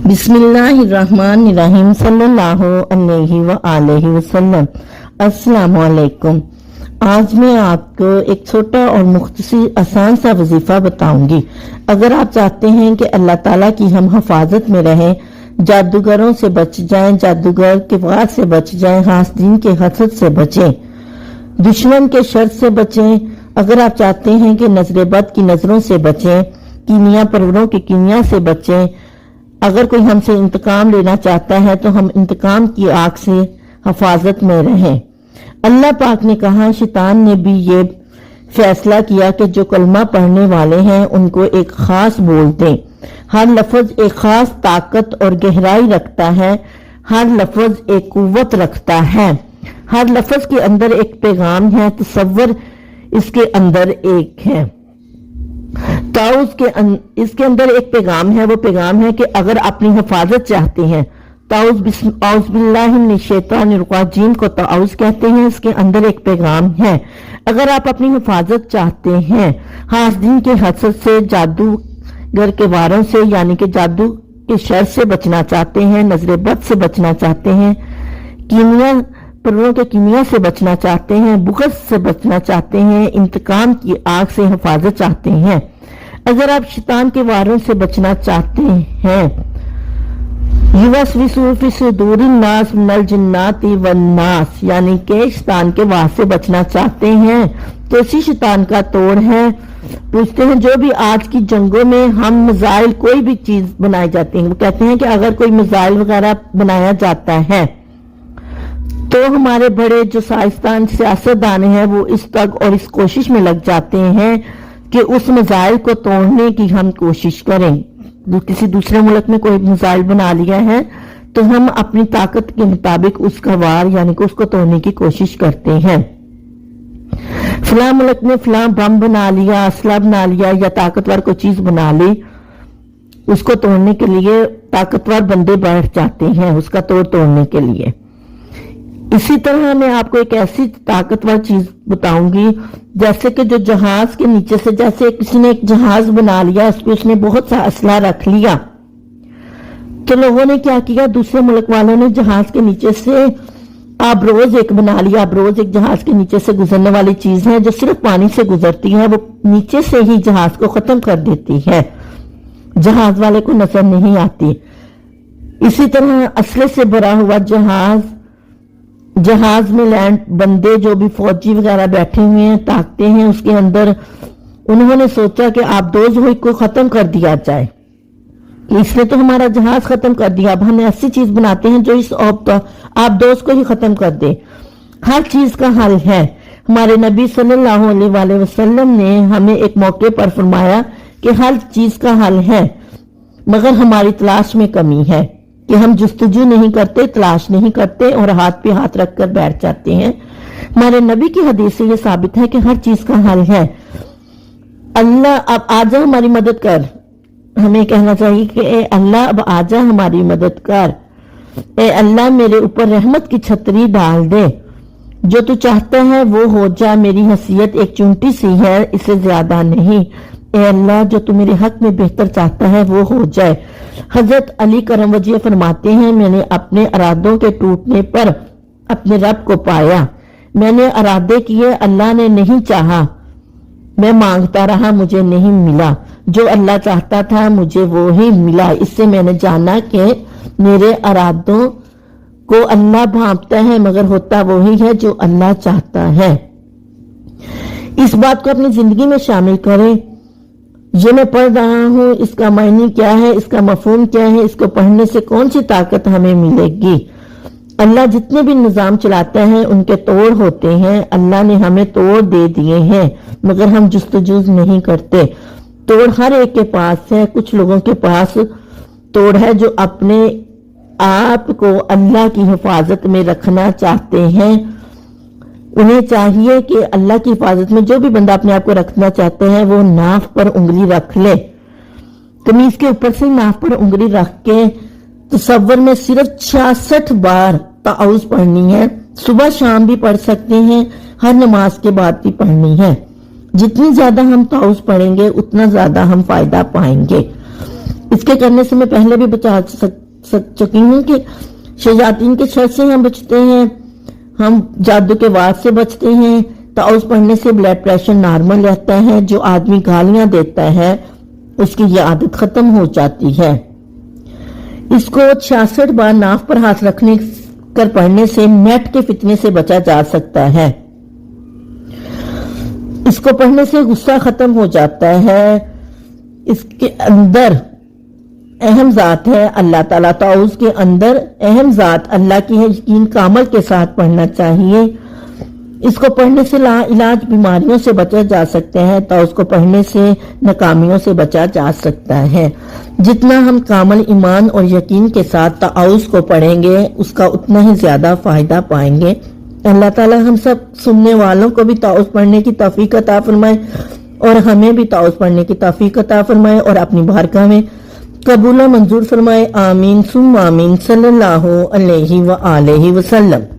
बिस्मिल्लाहिर्रहमानिर्रहीम सल्लल्लाहु अलैहि वआलैहि वसल्लम। अस्सलाम वालेकुम। आज मैं आपको एक छोटा और मुख्तसर आसान सा वजीफा बताऊंगी। अगर आप चाहते हैं कि अल्लाह ताला की हम हिफाजत में रहें, जादूगरों से बच जाएं, जादूगर के वार से बच जाएं, हासदीन के हसद से बचें, दुश्मन के शर से बचें, अगर आप चाहते हैं कि नजर बद की नजरों से बचें, कीमिया परवरों की कीमिया से बचें, अगर कोई हमसे इंतकाम लेना चाहता है तो हम इंतकाम की आग से हिफाजत में रहें। अल्लाह पाक ने कहा, शैतान ने भी ये फैसला किया कि जो कलमा पढ़ने वाले हैं उनको एक खास बोल दें। हर लफ्ज एक खास ताकत और गहराई रखता है, हर लफ्ज एक कुव्वत रखता है, हर लफ्ज के अंदर एक पैगाम है, तसव्वुर इसके अंदर एक है। इसके अंदर एक पैगाम है, वो पैगाम है कि अगर अपनी हिफाजत चाहते हैं, ताउज़ को ताउज़ कहते हैं, इसके अंदर एक पैगाम है। अगर आप अपनी हिफाजत चाहते हैं हासदीन के हसद से, जादूगर के वारों से यानी कि जादू के शर से बचना चाहते हैं, नजर बद से बचना चाहते हैं, कीमिया परवरों के कीमिया से बचना चाहते हैं, बुग़्ज़ से बचना चाहते हैं, इंतकाम की आग से हिफाजत चाहते हैं, अगर आप शैतान के वारों से बचना चाहते हैं, युवस्विसु फी सुदूरिन नास मिनल जिन्नाति वन नास यानी कि शैतान के वार से बचना चाहते हैं तो इसी शैतान का तोड़ है। पूछते हैं जो भी आज की जंगों में हम मिसाइल कोई भी चीज बनाई जाती है, वो कहते हैं कि अगर कोई मिसाइल वगैरह बनाया जाता है तो हमारे बड़े जो साइंसदान सियासतदान हैं वो इस तक और इस कोशिश में लग जाते हैं कि उस मिसाइल को तोड़ने की हम कोशिश करें। किसी दूसरे मुल्क में कोई मिसाइल बना लिया है तो हम अपनी ताकत के मुताबिक उसका वार यानी कि उसको तोड़ने की कोशिश करते हैं। फलां मुल्क में फलां बम बना लिया, असला बना लिया या ताकतवर कोई चीज बना ली, उसको तोड़ने के लिए ताकतवर बंदे बैठ जाते हैं उसका तोड़ने के लिए। इसी तरह मैं आपको एक ऐसी ताकतवर चीज बताऊंगी जैसे कि जो जहाज के नीचे से, जैसे किसी ने एक जहाज बना लिया, उस पर उसने बहुत सा असला रख लिया, तो लोगों ने क्या किया, दूसरे मुल्क वालों ने जहाज के नीचे से आबरोज एक बना लिया। आबरोज एक जहाज के नीचे से गुजरने वाली चीज है जो सिर्फ पानी से गुजरती है, वो नीचे से ही जहाज को खत्म कर देती है, जहाज वाले को नजर नहीं आती। इसी तरह असले से भरा हुआ जहाज में लैंड बंदे जो भी फौजी वगैरह बैठे हुए हैं ताकते हैं, उसके अंदर उन्होंने सोचा कि आबदोज को खत्म कर दिया जाए, इसने तो हमारा जहाज खत्म कर दिया, अब हम ऐसी चीज बनाते हैं जो इस आबदोज को ही खत्म कर दे। हर चीज का हल है। हमारे नबी सल्लल्लाहु अलैहि वसल्लम ने हमें एक मौके पर फरमाया कि हर चीज का हल है, मगर हमारी तलाश में कमी है कि हम जुस्तजू नहीं करते, तलाश नहीं करते और हाथ पे हाथ रखकर बैठ जाते हैं। हमारे नबी की हदीस से ये साबित है कि हर चीज का हल है। अल्लाह अब आजा हमारी मदद कर, हमें कहना चाहिए कि ए अल्लाह अब आजा हमारी मदद कर, ए अल्लाह मेरे ऊपर रहमत की छतरी डाल दे, जो तू चाहता है वो हो जा, मेरी हैसियत एक चुंटी सी है, इससे ज्यादा नहीं। ए अल्लाह जो तू मेरे हक में बेहतर चाहता है वो हो जाए। हजरत अली करम वजह फरमाते हैं, मैंने अपने इरादों के टूटने पर अपने रब को पाया। मैंने इरादे किए, अल्लाह ने नहीं चाहा, मैं मांगता रहा, मुझे नहीं मिला। जो अल्लाह चाहता था मुझे वो ही मिला। इससे मैंने जाना कि मेरे इरादों को अल्लाह भांपता है, मगर होता वही है जो अल्लाह चाहता है। इस बात को अपनी जिंदगी में शामिल करें। ये मैं पढ़ रहा हूँ, इसका मायने क्या है, इसका मफहूम क्या है, इसको पढ़ने से कौन सी ताकत हमें मिलेगी। अल्लाह जितने भी निजाम चलाता है उनके तोड़ होते हैं। अल्लाह ने हमें तोड़ दे दिए हैं मगर हम जुस्तजू नहीं करते। तोड़ हर एक के पास है। कुछ लोगों के पास तोड़ है जो अपने आप को अल्लाह की हिफाजत में रखना चाहते हैं। उन्हें चाहिए कि अल्लाह की हिफाजत में जो भी बंदा अपने आप को रखना चाहते हैं वो नाफ पर उंगली रख ले, कमीज के ऊपर से नाफ पर उंगली रख के तसव्वुर में सिर्फ 66 बार ताउज़ पढ़नी है। सुबह शाम भी पढ़ सकते हैं, हर नमाज के बाद भी पढ़नी है। जितनी ज्यादा हम ताउज़ पढ़ेंगे उतना ज्यादा हम फायदा पाएंगे। اس کے کرنے سے میں پہلے بھی بتا چکی ہوں کہ شیاطین کے شر سے ہم بچتے ہیں، ہم جادو کے وار سے بچتے ہیں۔ تعوذ پڑھنے سے بلڈ پریشر نارمل رہتا ہے، جو آدمی گالیاں دیتا ہے اس کی یہ عادت ختم ہو جاتی ہے۔ اس کو 66 بار ناف پر ہاتھ رکھنے کر پڑھنے سے نیٹ کے فتنے سے بچا جا سکتا ہے۔ اس کو پڑھنے سے غصہ ختم ہو جاتا ہے۔ اس کے اندر اہم ذات ہے اللہ تعالیٰ، تعوذ کے اندر اہم ذات اللہ کی ہے، یقین کامل کے ساتھ پڑھنا چاہیے۔ اس کو پڑھنے سے لا علاج بیماریوں سے بچا جا سکتا ہے، تعوذ کو پڑھنے سے ناکامیوں سے بچا جا سکتا ہے۔ جتنا ہم کامل ایمان اور یقین کے ساتھ تعوذ کو پڑھیں گے اس کا اتنا ہی زیادہ فائدہ پائیں گے۔ اللہ تعالیٰ ہم سب سننے والوں کو بھی تعوذ پڑھنے کی توفیق عطا فرمائے اور ہمیں بھی تعوذ پڑھنے کی توفیق عطا فرمائے اور اپنی بارگاہ میں قبول و منظور فرمائے۔ آمین ثم آمین، صلی اللہ علیہ وآلہ وسلم۔